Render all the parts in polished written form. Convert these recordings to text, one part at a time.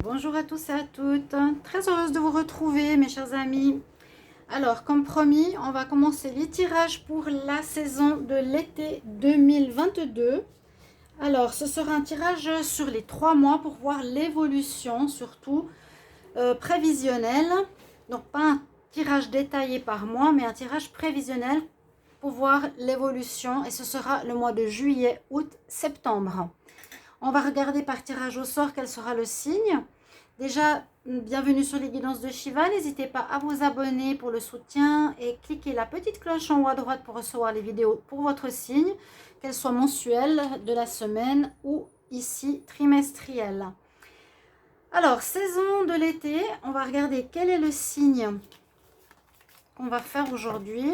Bonjour à tous et à toutes, très heureuse de vous retrouver mes chers amis. Alors comme promis, on va commencer les tirages pour la saison de l'été 2022. Alors ce sera un tirage sur les 3 mois pour voir l'évolution, surtout prévisionnelle. Donc pas un tirage détaillé par mois, mais un tirage prévisionnel pour voir l'évolution. Et ce sera le mois de juillet, août, septembre. On va regarder par tirage au sort quel sera le signe. Déjà, bienvenue sur les guidances de Shiva. N'hésitez pas à vous abonner pour le soutien et cliquez la petite cloche en haut à droite pour recevoir les vidéos pour votre signe, qu'elles soient mensuelles, de la semaine ou ici trimestrielles. Alors, saison de l'été, on va regarder quel est le signe qu'on va faire aujourd'hui.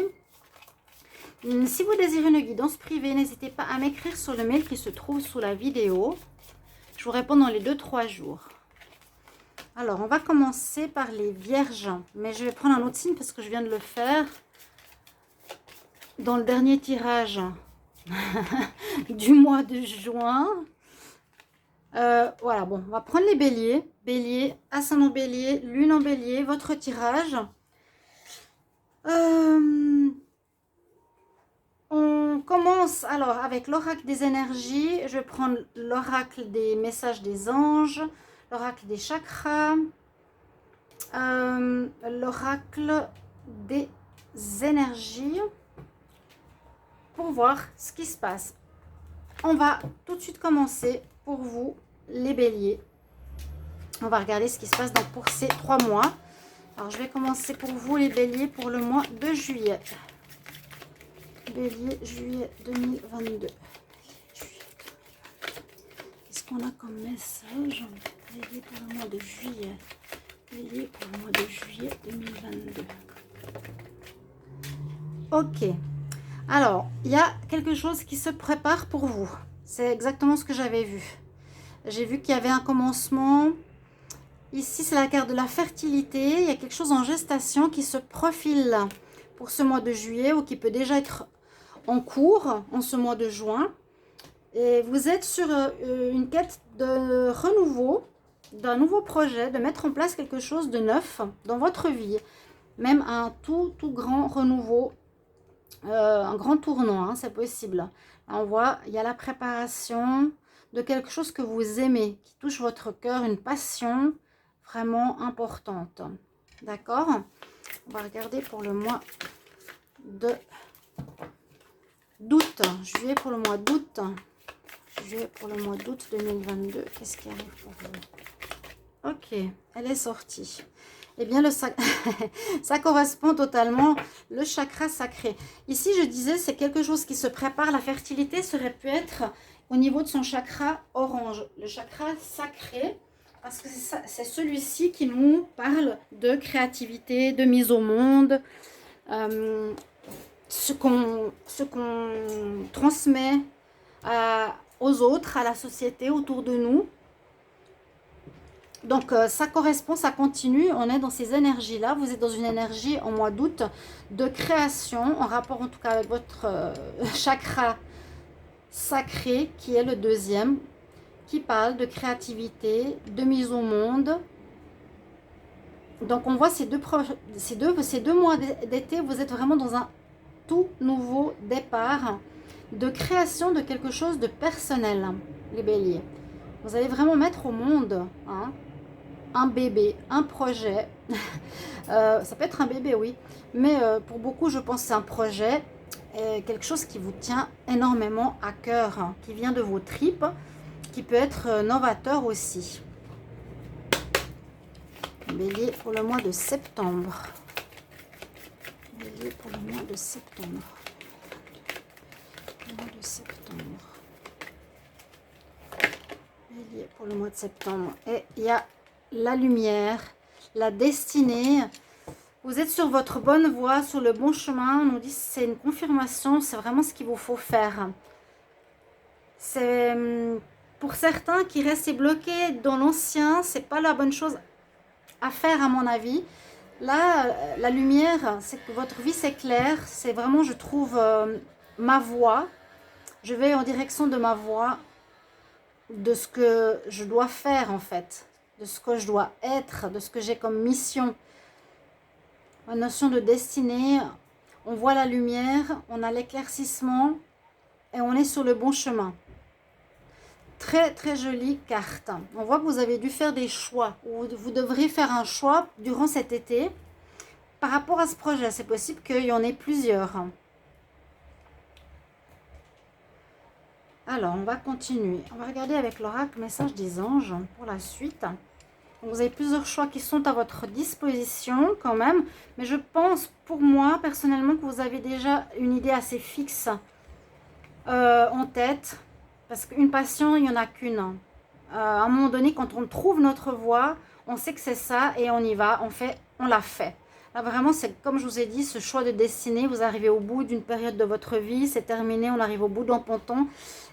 Si vous désirez une guidance privée, n'hésitez pas à m'écrire sur le mail qui se trouve sous la vidéo. Je vous réponds dans les 2-3 jours. Alors, on va commencer par les vierges. Mais je vais prendre un autre signe parce que je viens de le faire dans le dernier tirage du mois de juin. Voilà, bon, on va prendre les béliers. Bélier, ascendant bélier, lune en bélier, votre tirage. On commence alors avec l'oracle des énergies. Je vais prendre l'oracle des messages des anges, l'oracle des chakras, l'oracle des énergies pour voir ce qui se passe. On va tout de suite commencer pour vous les béliers. On va regarder ce qui se passe donc pour ces 3 mois. Alors je vais commencer pour vous les béliers pour le mois de juillet. Bélier, juillet 2022. Qu'est-ce qu'on a comme message? Bélier pour le mois de juillet. Bélier pour le mois de juillet 2022. Ok. Alors, il y a quelque chose qui se prépare pour vous. C'est exactement ce que j'avais vu. J'ai vu qu'il y avait un commencement. Ici, c'est la carte de la fertilité. Il y a quelque chose en gestation qui se profile pour ce mois de juillet ou qui peut déjà être en cours en ce mois de juin. Et vous êtes sur une quête de renouveau, d'un nouveau projet, de mettre en place quelque chose de neuf dans votre vie. Même un tout grand renouveau, un grand tournant, hein, c'est possible. Là, on voit, il y a la préparation de quelque chose que vous aimez, qui touche votre cœur, une passion vraiment importante. D'accord? On va regarder pour le mois d'août, juillet pour le mois d'août. Juillet pour le mois d'août 2022. Qu'est-ce qui arrive pour vous? Ok, elle est sortie. Eh bien, ça correspond totalement le chakra sacré. Ici, je disais, c'est quelque chose qui se prépare. La fertilité serait pu être au niveau de son chakra orange. Le chakra sacré, parce que c'est celui-ci qui nous parle de créativité, de mise au monde. Ce qu'on transmet aux autres, à la société autour de nous. Donc ça correspond, ça continue, on est dans ces énergies-là. Vous êtes dans une énergie en mois d'août de création, en rapport en tout cas avec votre chakra sacré, qui est le deuxième, qui parle de créativité, de mise au monde. Donc on voit ces deux mois d'été, vous êtes vraiment dans un tout nouveau départ de création de quelque chose de personnel, les béliers. Vous allez vraiment mettre au monde un bébé, un projet. Ça peut être un bébé, oui, mais pour beaucoup, je pense que c'est un projet, quelque chose qui vous tient énormément à cœur, qui vient de vos tripes, qui peut être novateur aussi. Bélier pour le mois de septembre. Bélier pour le mois de septembre. Bélier pour le mois de septembre. Et il y a la lumière, la destinée. Vous êtes sur votre bonne voie, sur le bon chemin. On nous dit que c'est une confirmation, c'est vraiment ce qu'il vous faut faire. C'est pour certains qui restent bloqués dans l'ancien, c'est pas la bonne chose à faire à mon avis. Là, la lumière, c'est que votre vie s'éclaire. C'est vraiment, je trouve, ma voie. Je vais en direction de ma voie, de ce que je dois faire en fait, de ce que je dois être, de ce que j'ai comme mission. La notion de destinée, on voit la lumière, on a l'éclaircissement et on est sur le bon chemin. Très très jolie carte. On voit que vous avez dû faire des choix, ou vous devrez faire un choix durant cet été par rapport à ce projet. C'est possible qu'il y en ait plusieurs. Alors, on va continuer. On va regarder avec l'oracle message des anges pour la suite. Donc, vous avez plusieurs choix qui sont à votre disposition quand même. Mais je pense, pour moi, personnellement, que vous avez déjà une idée assez fixe en tête. Parce qu'une passion, il n'y en a qu'une. À un moment donné, quand on trouve notre voie, on sait que c'est ça et on y va. On l'a fait. Là, vraiment, c'est comme je vous ai dit, ce choix de destinée. Vous arrivez au bout d'une période de votre vie. C'est terminé, on arrive au bout d'un ponton.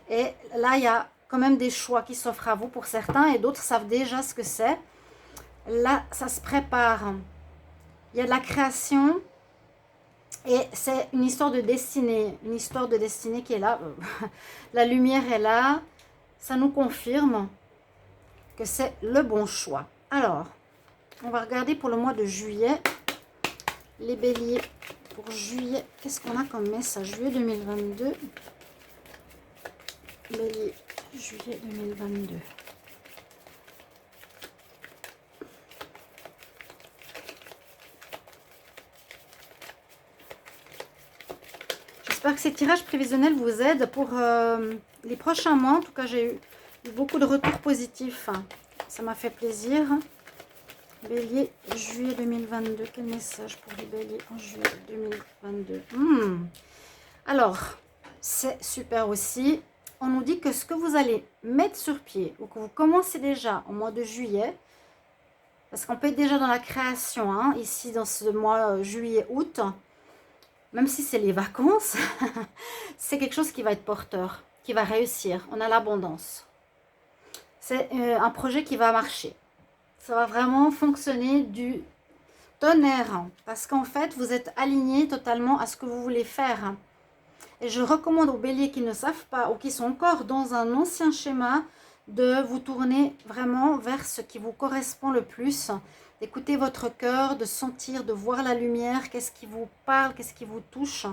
Et là, il y a quand même des choix qui s'offrent à vous pour certains. Et d'autres savent déjà ce que c'est. Là, ça se prépare. Il y a de la création. Et c'est une histoire de destinée. Une histoire de destinée qui est là. La lumière est là. Ça nous confirme que c'est le bon choix. Alors, on va regarder pour le mois de juillet. Les béliers pour juillet. Qu'est-ce qu'on a comme message? Juillet 2022. Bélier, juillet 2022. J'espère que ces tirages prévisionnels vous aident pour les prochains mois. En tout cas, j'ai eu beaucoup de retours positifs. Ça m'a fait plaisir. Bélier, juillet 2022. Quel message pour les béliers en juillet 2022? Alors, c'est super aussi. On nous dit que ce que vous allez mettre sur pied ou que vous commencez déjà au mois de juillet, parce qu'on peut être déjà dans la création, hein, ici dans ce mois juillet-août, même si c'est les vacances, c'est quelque chose qui va être porteur, qui va réussir. On a l'abondance. C'est un projet qui va marcher. Ça va vraiment fonctionner du tonnerre, parce qu'en fait, vous êtes aligné totalement à ce que vous voulez faire. Et je recommande aux béliers qui ne savent pas ou qui sont encore dans un ancien schéma de vous tourner vraiment vers ce qui vous correspond le plus, d'écouter votre cœur, de sentir, de voir la lumière, qu'est-ce qui vous parle, qu'est-ce qui vous touche,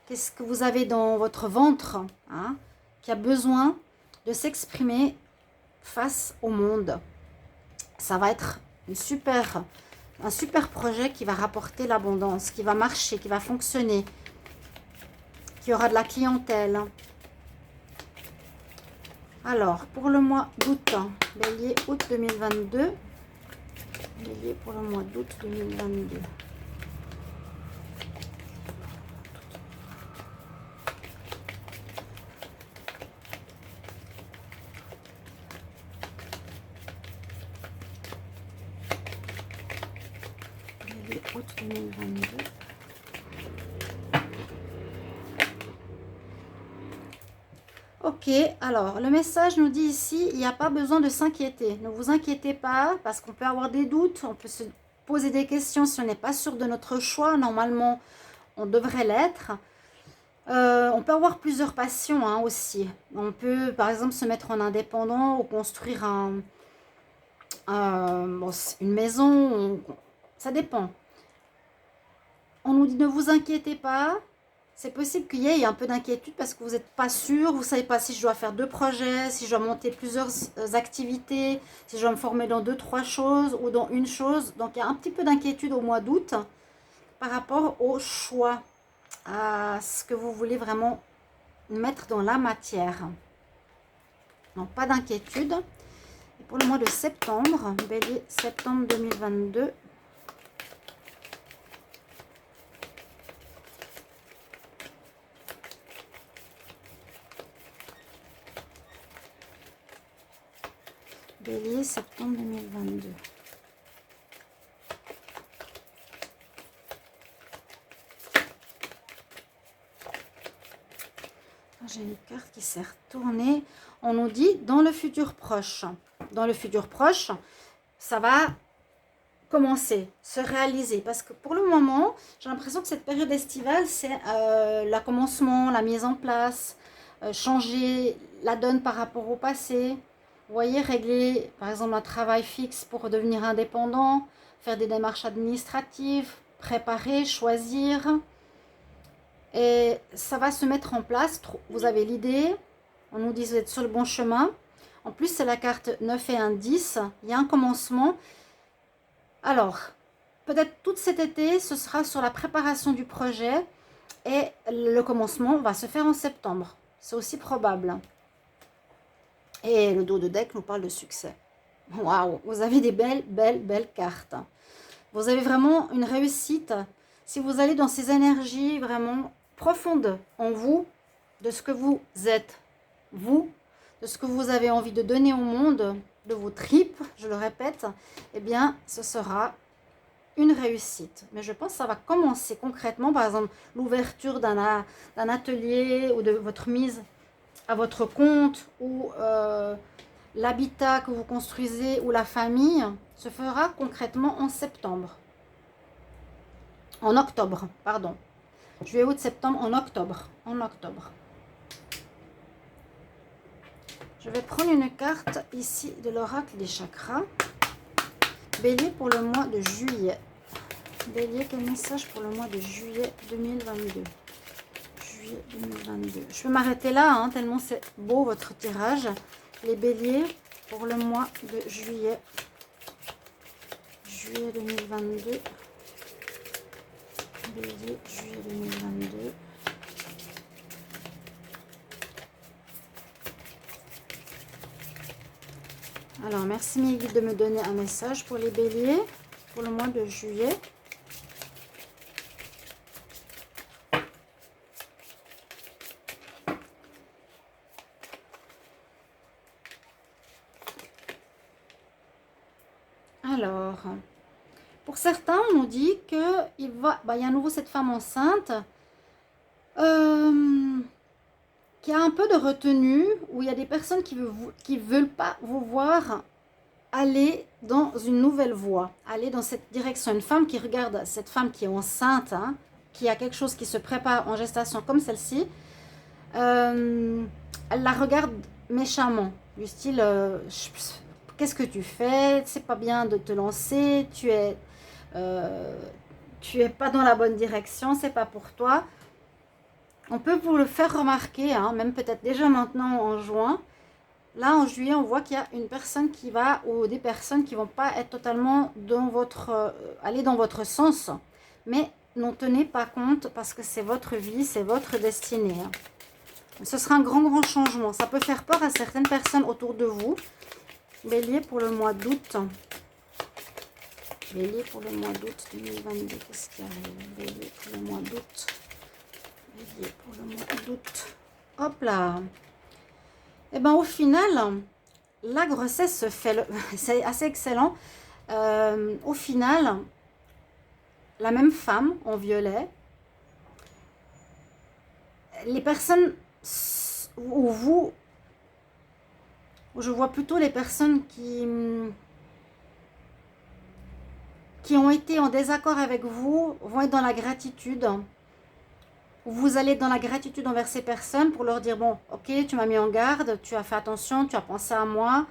qu'est-ce que vous avez dans votre ventre, hein, qui a besoin de s'exprimer face au monde. Ça va être un super projet qui va rapporter l'abondance, qui va marcher, qui va fonctionner, qui aura de la clientèle. Alors, pour le mois d'août, bélier, août 2022. Bélier pour le mois d'août 2022. Bélier, août 2022. Ok, alors le message nous dit ici, il n'y a pas besoin de s'inquiéter. Ne vous inquiétez pas parce qu'on peut avoir des doutes, on peut se poser des questions si on n'est pas sûr de notre choix. Normalement, on devrait l'être. On peut avoir plusieurs passions hein, aussi. On peut par exemple se mettre en indépendant ou construire une maison. Ça dépend. On nous dit ne vous inquiétez pas. C'est possible qu'il y ait un peu d'inquiétude parce que vous n'êtes pas sûr, vous ne savez pas si je dois faire 2 projets, si je dois monter plusieurs activités, si je dois me former dans 2-3 choses ou dans une chose. Donc il y a un petit peu d'inquiétude au mois d'août par rapport au choix, à ce que vous voulez vraiment mettre dans la matière. Donc pas d'inquiétude. Et pour le mois de septembre, bélier, septembre 2022. Bélier, septembre 2022. J'ai une carte qui s'est retournée. On nous dit dans le futur proche. Dans le futur proche, ça va commencer, se réaliser. Parce que pour le moment, j'ai l'impression que cette période estivale, c'est le commencement, la mise en place, changer la donne par rapport au passé. Vous voyez, régler par exemple un travail fixe pour devenir indépendant, faire des démarches administratives, préparer, choisir. Et ça va se mettre en place. Vous avez l'idée. On nous dit que vous êtes sur le bon chemin. En plus, c'est la carte 9 et un 10. Il y a un commencement. Alors, peut-être tout cet été, ce sera sur la préparation du projet. Et le commencement va se faire en septembre. C'est aussi probable. Et le dos de deck nous parle de succès. Waouh, vous avez des belles cartes. Vous avez vraiment une réussite. Si vous allez dans ces énergies vraiment profondes en vous, de ce que vous êtes, vous, de ce que vous avez envie de donner au monde, de vos tripes, je le répète, eh bien, ce sera une réussite. Mais je pense que ça va commencer concrètement, par exemple, l'ouverture d'un atelier ou de votre mise à votre compte ou l'habitat que vous construisez ou la famille se fera concrètement en septembre. En octobre, pardon. Juillet, août, septembre, en octobre. En octobre. Je vais prendre une carte ici de l'oracle des chakras. Bélier pour le mois de juillet. Bélier, quel message pour le mois de juillet 2022? Juillet 2022. Je vais m'arrêter là, hein, tellement c'est beau votre tirage. Les béliers pour le mois de juillet. Juillet 2022. Bélier, juillet 2022. Alors, merci mes guides de me donner un message pour les béliers pour le mois de juillet. Alors, pour certains, on nous dit qu'il y a à nouveau cette femme enceinte qui a un peu de retenue, où il y a des personnes qui veulent pas vous voir aller dans une nouvelle voie, aller dans cette direction. Une femme qui regarde cette femme qui est enceinte, hein, qui a quelque chose qui se prépare en gestation comme celle-ci, elle la regarde méchamment, du style qu'est-ce que tu fais? C'est pas bien de te lancer, tu es pas dans la bonne direction, c'est pas pour toi. On peut vous le faire remarquer, hein, même peut-être déjà maintenant en juin. Là, en juillet, on voit qu'il y a une personne qui va, ou des personnes qui vont pas être totalement dans votre, aller dans votre sens. Mais n'en tenez pas compte parce que c'est votre vie, c'est votre destinée. Hein. Ce sera un grand changement. Ça peut faire peur à certaines personnes autour de vous. Bélier pour le mois d'août. Bélier pour le mois d'août 2022. Qu'est-ce qui arrive? Bélier pour le mois d'août. Bélier pour le mois d'août. Hop là. Et bien au final, la grossesse se fait, c'est assez excellent. Au final, la même femme en violet, les personnes, ou vous, je vois plutôt les personnes qui ont été en désaccord avec vous, vont être dans la gratitude. Vous allez dans la gratitude envers ces personnes pour leur dire, bon, ok, tu m'as mis en garde, tu as fait attention, tu as pensé à moi.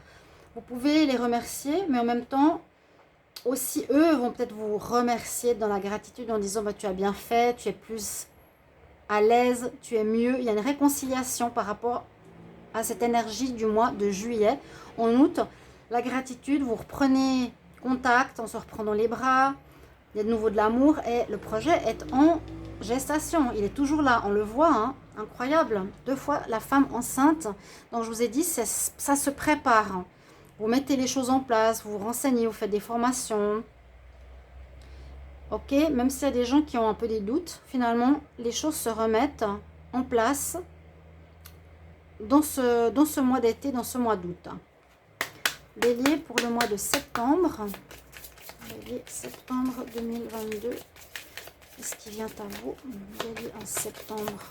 Vous pouvez les remercier, mais en même temps, aussi eux vont peut-être vous remercier dans la gratitude en disant, bah, tu as bien fait, tu es plus à l'aise, tu es mieux. Il y a une réconciliation par rapport à cette énergie du mois de juillet. En août, la gratitude, vous reprenez contact en se reprenant les bras, il y a de nouveau de l'amour et le projet est en gestation, il est toujours là, on le voit, hein, incroyable. 2 fois la femme enceinte, donc je vous ai dit, ça se prépare. Vous mettez les choses en place, vous vous renseignez, vous faites des formations. Ok, même s'il y a des gens qui ont un peu des doutes, finalement, les choses se remettent en place dans ce mois d'été, dans ce mois d'août. Bélier pour le mois de septembre. Bélier, septembre 2022. Qu'est-ce qui vient à vous? Bélier en septembre.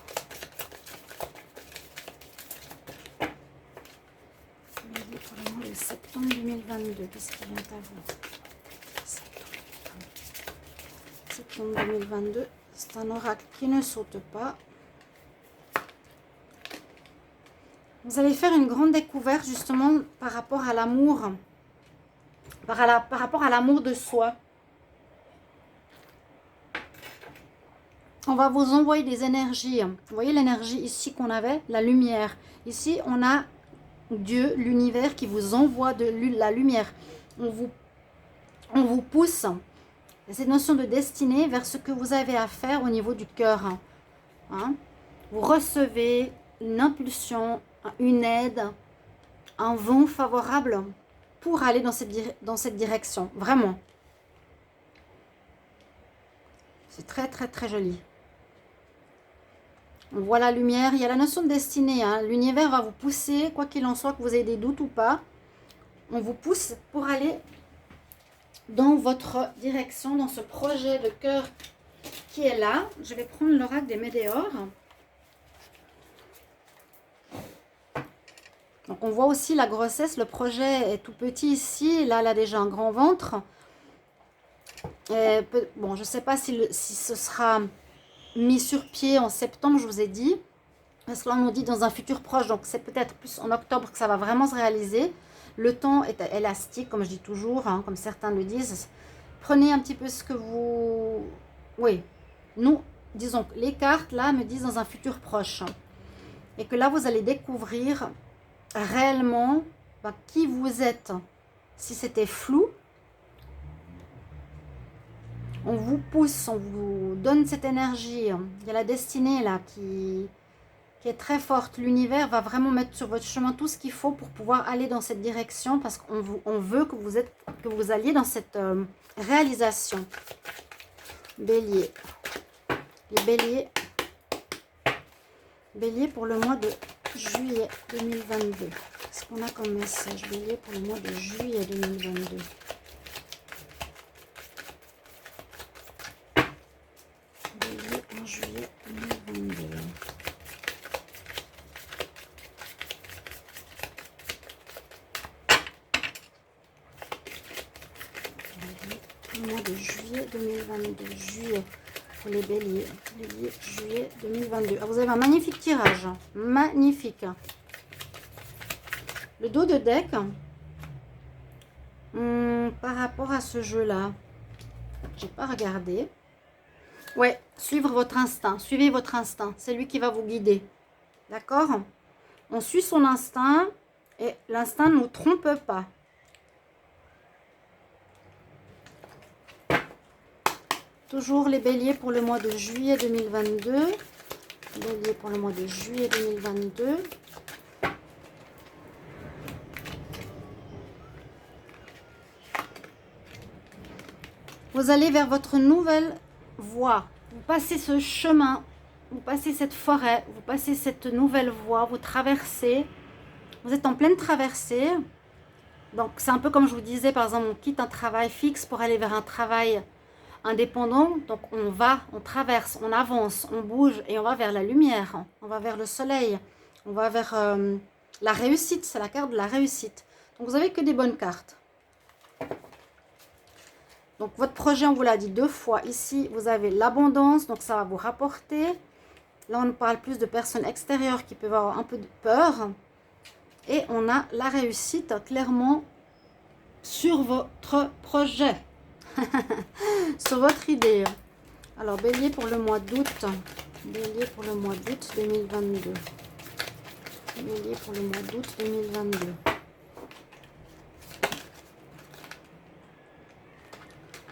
Bélier pour le mois de septembre 2022. Qu'est-ce qui vient à vous? Septembre 2022. C'est un oracle qui ne saute pas. Vous allez faire une grande découverte justement par rapport à l'amour, par rapport à l'amour de soi. On va vous envoyer des énergies. Vous voyez l'énergie ici qu'on avait, la lumière. Ici, on a Dieu, l'univers qui vous envoie de la lumière. On vous pousse, cette notion de destinée, vers ce que vous avez à faire au niveau du cœur. Hein? Vous recevez une impulsion, une aide, un vent favorable pour aller dans cette direction. Vraiment. C'est très, très, très joli. On voit la lumière. Il y a la notion de destinée. Hein. L'univers va vous pousser, quoi qu'il en soit, que vous ayez des doutes ou pas. On vous pousse pour aller dans votre direction, dans ce projet de cœur qui est là. Je vais prendre l'oracle des météores. Donc on voit aussi la grossesse. Le projet est tout petit ici. Là, elle a déjà un grand ventre. Bon, je ne sais pas si ce sera mis sur pied en septembre, je vous ai dit. Parce que là, on nous dit dans un futur proche. Donc, c'est peut-être plus en octobre que ça va vraiment se réaliser. Le temps est élastique, comme je dis toujours, hein, comme certains le disent. Prenez un petit peu ce que vous... Oui, nous, disons que les cartes, là, me disent dans un futur proche. Et que là, vous allez découvrir réellement qui vous êtes. Si c'était flou, on vous pousse, on vous donne cette énergie. Il y a la destinée là qui est très forte. L'univers va vraiment mettre sur votre chemin tout ce qu'il faut pour pouvoir aller dans cette direction parce qu'on veut que vous alliez dans cette réalisation. Bélier. Les béliers. Bélier pour le mois de juillet 2022. Qu'est-ce qu'on a comme message? Bélier pour le mois de juillet 2022. En juillet 2022. Le mois de juillet 2022. Juillet pour les béliers. Bélier, juillet 2022. Ah, vous avez un magnifique tirage. Magnifique. Le dos de deck. Par rapport à ce jeu-là, j'ai pas regardé. Ouais, suivre votre instinct. Suivez votre instinct. C'est lui qui va vous guider. D'accord? On suit son instinct et l'instinct ne nous trompe pas. Toujours les béliers pour le mois de juillet 2022. Bélier pour le mois de juillet 2022. Vous allez vers votre nouvelle voie. Vous passez ce chemin, vous passez cette forêt, vous passez cette nouvelle voie, vous traversez. Vous êtes en pleine traversée. Donc, c'est un peu comme je vous disais, par exemple, on quitte un travail fixe pour aller vers un travail indépendant. Donc, on traverse, on avance, on bouge et on va vers la lumière. On va vers le soleil. On va vers la réussite. C'est la carte de la réussite. Donc, vous n'avez que des bonnes cartes. Donc, votre projet, on vous l'a dit 2 fois. Ici, vous avez l'abondance. Donc, ça va vous rapporter. Là, on parle plus de personnes extérieures qui peuvent avoir un peu de peur. Et on a la réussite, clairement, sur votre projet. Sur votre idée. Alors, bélier pour le mois d'août. Bélier pour le mois d'août 2022. Bélier pour le mois d'août 2022.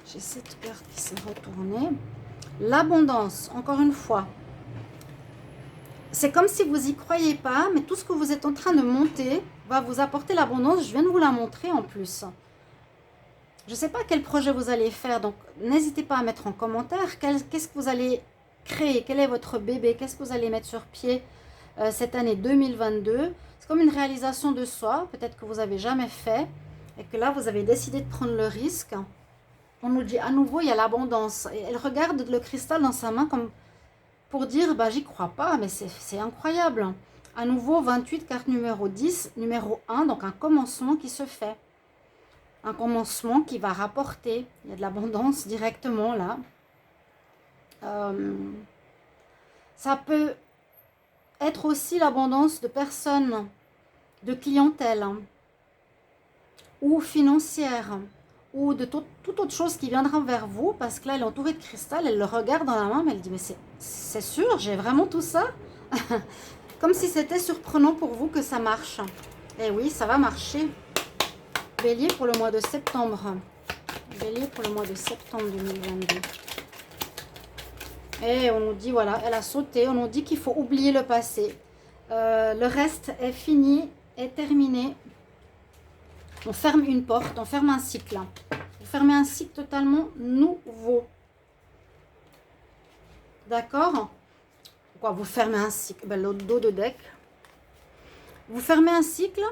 J'ai cette carte qui s'est retournée. L'abondance, encore une fois. C'est comme si vous n'y croyez pas, mais tout ce que vous êtes en train de monter va vous apporter l'abondance. Je viens de vous la montrer en plus. Je ne sais pas quel projet vous allez faire, donc n'hésitez pas à mettre en commentaire qu'est-ce que vous allez créer, quel est votre bébé, qu'est-ce que vous allez mettre sur pied cette année 2022. C'est comme une réalisation de soi, peut-être que vous n'avez jamais fait, et que là, vous avez décidé de prendre le risque. On nous dit à nouveau, il y a l'abondance. Et elle regarde le cristal dans sa main comme pour dire, bah, j'y crois pas, mais c'est incroyable. À nouveau, 28, carte numéro 10, numéro 1, donc un commencement qui se fait. Un commencement qui va rapporter. Il y a de l'abondance directement là. Ça peut être aussi l'abondance de personnes de clientèle, hein, ou financière, ou de toute autre chose qui viendra vers vous, parce que là, elle est entourée de cristal, elle le regarde dans la main, mais elle dit, mais c'est sûr, j'ai vraiment tout ça. Comme si c'était surprenant pour vous que ça marche. Et oui, ça va marcher. Bélier pour le mois de septembre. Bélier pour le mois de septembre 2022. Et on nous dit, voilà, elle a sauté. On nous dit qu'il faut oublier le passé. Le reste est fini, est terminé. On ferme une porte, on ferme un cycle. Vous fermez un cycle totalement nouveau. D'accord? Pourquoi vous fermez un cycle? Ben, le dos de deck. Vous fermez un cycle.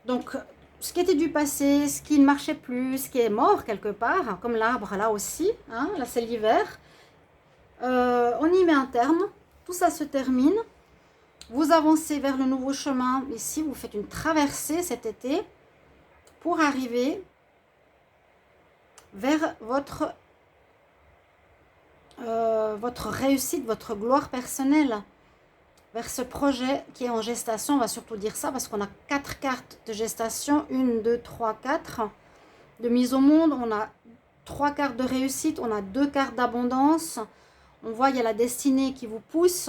Donc, ce qui était du passé, ce qui ne marchait plus, ce qui est mort quelque part, comme l'arbre là aussi, hein, là c'est l'hiver, on y met un terme, tout ça se termine, vous avancez vers le nouveau chemin, ici vous faites une traversée cet été pour arriver vers votre réussite, votre gloire personnelle, vers ce projet qui est en gestation. On va surtout dire ça parce qu'on a 4 cartes de gestation, 1, 2, 3, 4 de mise au monde, on a 3 cartes de réussite, on a 2 cartes d'abondance, on voit il y a la destinée qui vous pousse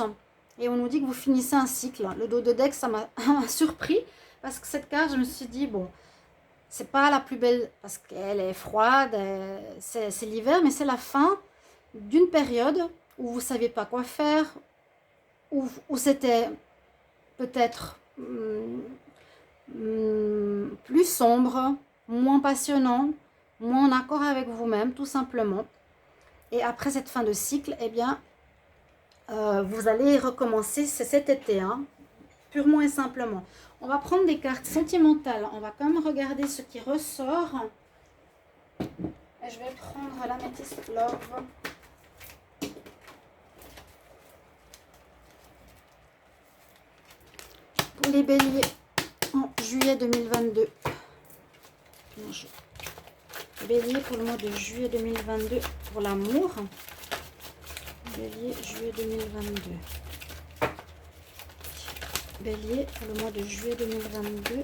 et on nous dit que vous finissez un cycle. Le dos de deck, ça m'a surpris parce que cette carte, je me suis dit, bon, c'est pas la plus belle parce qu'elle est froide, c'est l'hiver, mais c'est la fin d'une période où vous ne saviez pas quoi faire, où c'était peut-être plus sombre, moins passionnant, moins en accord avec vous-même, tout simplement. Et après cette fin de cycle, eh bien, vous allez recommencer, c'est cet été, hein, purement et simplement. On va prendre des cartes sentimentales. On va quand même regarder ce qui ressort. Et je vais prendre l'Amethyst Love. Pour les béliers en juillet 2022. Bélier pour le mois de juillet 2022 pour l'amour. Bélier, juillet 2022. Bélier pour le mois de juillet 2022.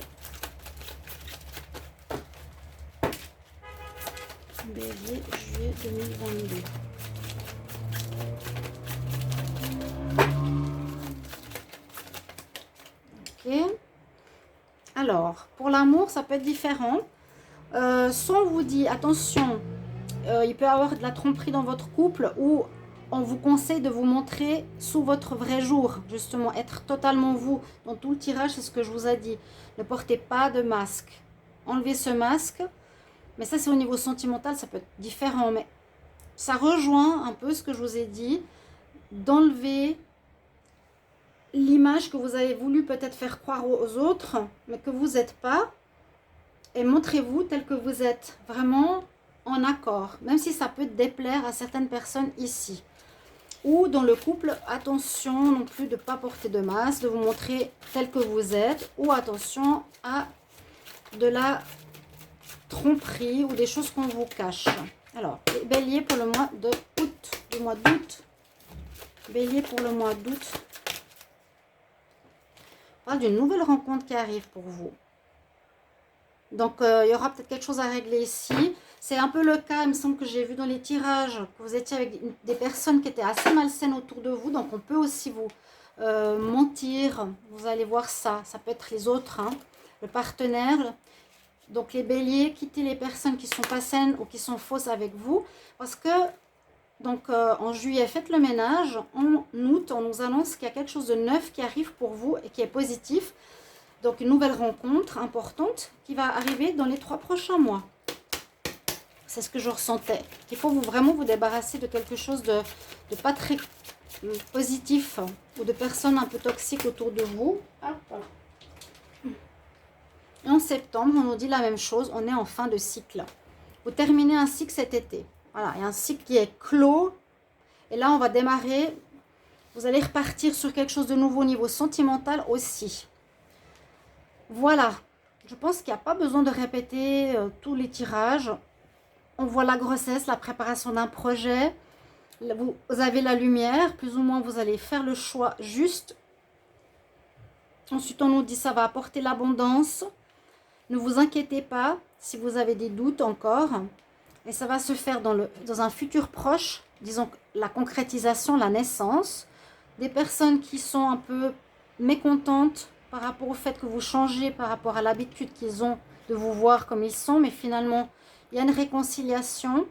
Bélier, juillet 2022. Ok. Alors, pour l'amour, ça peut être différent. Soit on vous dit, attention, il peut y avoir de la tromperie dans votre couple ou on vous conseille de vous montrer sous votre vrai jour. Justement, être totalement vous. Dans tout le tirage, c'est ce que je vous ai dit. Ne portez pas de masque. Enlevez ce masque. Mais ça, c'est au niveau sentimental, ça peut être différent. Mais ça rejoint un peu ce que je vous ai dit. D'enlever l'image que vous avez voulu peut-être faire croire aux autres, mais que vous n'êtes pas. Et montrez-vous tel que vous êtes. Vraiment en accord. Même si ça peut déplaire à certaines personnes ici. Ou dans le couple, attention non plus de ne pas porter de masque, de vous montrer tel que vous êtes. Ou attention à de la tromperie ou des choses qu'on vous cache. Alors, les béliers pour le mois de août, du mois d'août. Bélier pour le mois d'août. On parle d'une nouvelle rencontre qui arrive pour vous. Donc, il y aura peut-être quelque chose à régler ici. C'est un peu le cas, il me semble que j'ai vu dans les tirages, que vous étiez avec des personnes qui étaient assez malsaines autour de vous. Donc, on peut aussi vous mentir. Vous allez voir ça. Ça peut être les autres, hein, le partenaire. Donc, les béliers, quittez les personnes qui ne sont pas saines ou qui sont fausses avec vous. Parce que, donc, en juillet, faites le ménage. En août, on nous annonce qu'il y a quelque chose de neuf qui arrive pour vous et qui est positif. Donc, une nouvelle rencontre importante qui va arriver dans les 3 prochains mois. C'est ce que je ressentais. Il faut vraiment vous débarrasser de quelque chose de pas très positif ou de personnes un peu toxiques autour de vous. Et en septembre, on nous dit la même chose. On est en fin de cycle. Vous terminez un cycle cet été. Voilà, il y a un cycle qui est clos. Et là, on va démarrer. Vous allez repartir sur quelque chose de nouveau au niveau sentimental aussi. Voilà. Je pense qu'il n'y a pas besoin de répéter tous les tirages. On voit la grossesse, la préparation d'un projet. Vous avez la lumière. Plus ou moins, vous allez faire le choix juste. Ensuite, on nous dit ça va apporter l'abondance. Ne vous inquiétez pas si vous avez des doutes encore. Et ça va se faire dans un futur proche, disons la concrétisation, la naissance. Des personnes qui sont un peu mécontentes par rapport au fait que vous changez, par rapport à l'habitude qu'ils ont de vous voir comme ils sont. Mais finalement, il y a une réconciliation,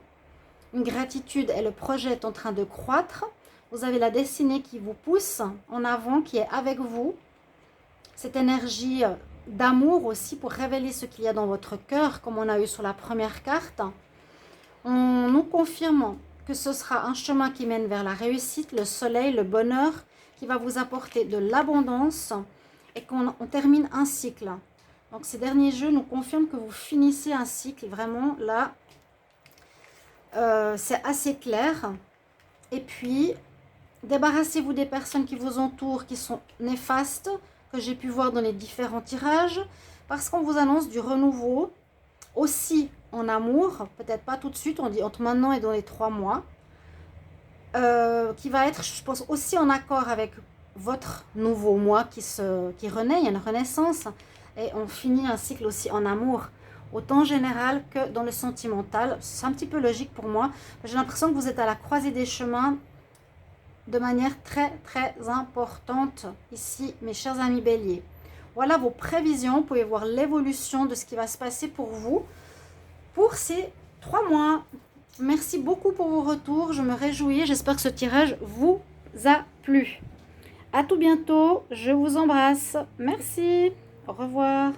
une gratitude et le projet est en train de croître. Vous avez la destinée qui vous pousse en avant, qui est avec vous. Cette énergie d'amour aussi pour révéler ce qu'il y a dans votre cœur, comme on a eu sur la première carte. On nous confirme que ce sera un chemin qui mène vers la réussite, le soleil, le bonheur, qui va vous apporter de l'abondance et qu'on termine un cycle. Donc ces derniers jeux nous confirment que vous finissez un cycle, vraiment là, c'est assez clair. Et puis, débarrassez-vous des personnes qui vous entourent, qui sont néfastes, que j'ai pu voir dans les différents tirages, parce qu'on vous annonce du renouveau, aussi en amour, peut-être pas tout de suite, on dit entre maintenant et dans les 3 mois, qui va être, je pense, aussi en accord avec votre nouveau moi qui renaît, il y a une renaissance, et on finit un cycle aussi en amour, autant général que dans le sentimental. C'est un petit peu logique pour moi, j'ai l'impression que vous êtes à la croisée des chemins, de manière très très importante ici, mes chers amis béliers. Voilà vos prévisions, vous pouvez voir l'évolution de ce qui va se passer pour vous pour ces 3 mois. Merci beaucoup pour vos retours, je me réjouis, j'espère que ce tirage vous a plu. À tout bientôt, je vous embrasse, merci, au revoir.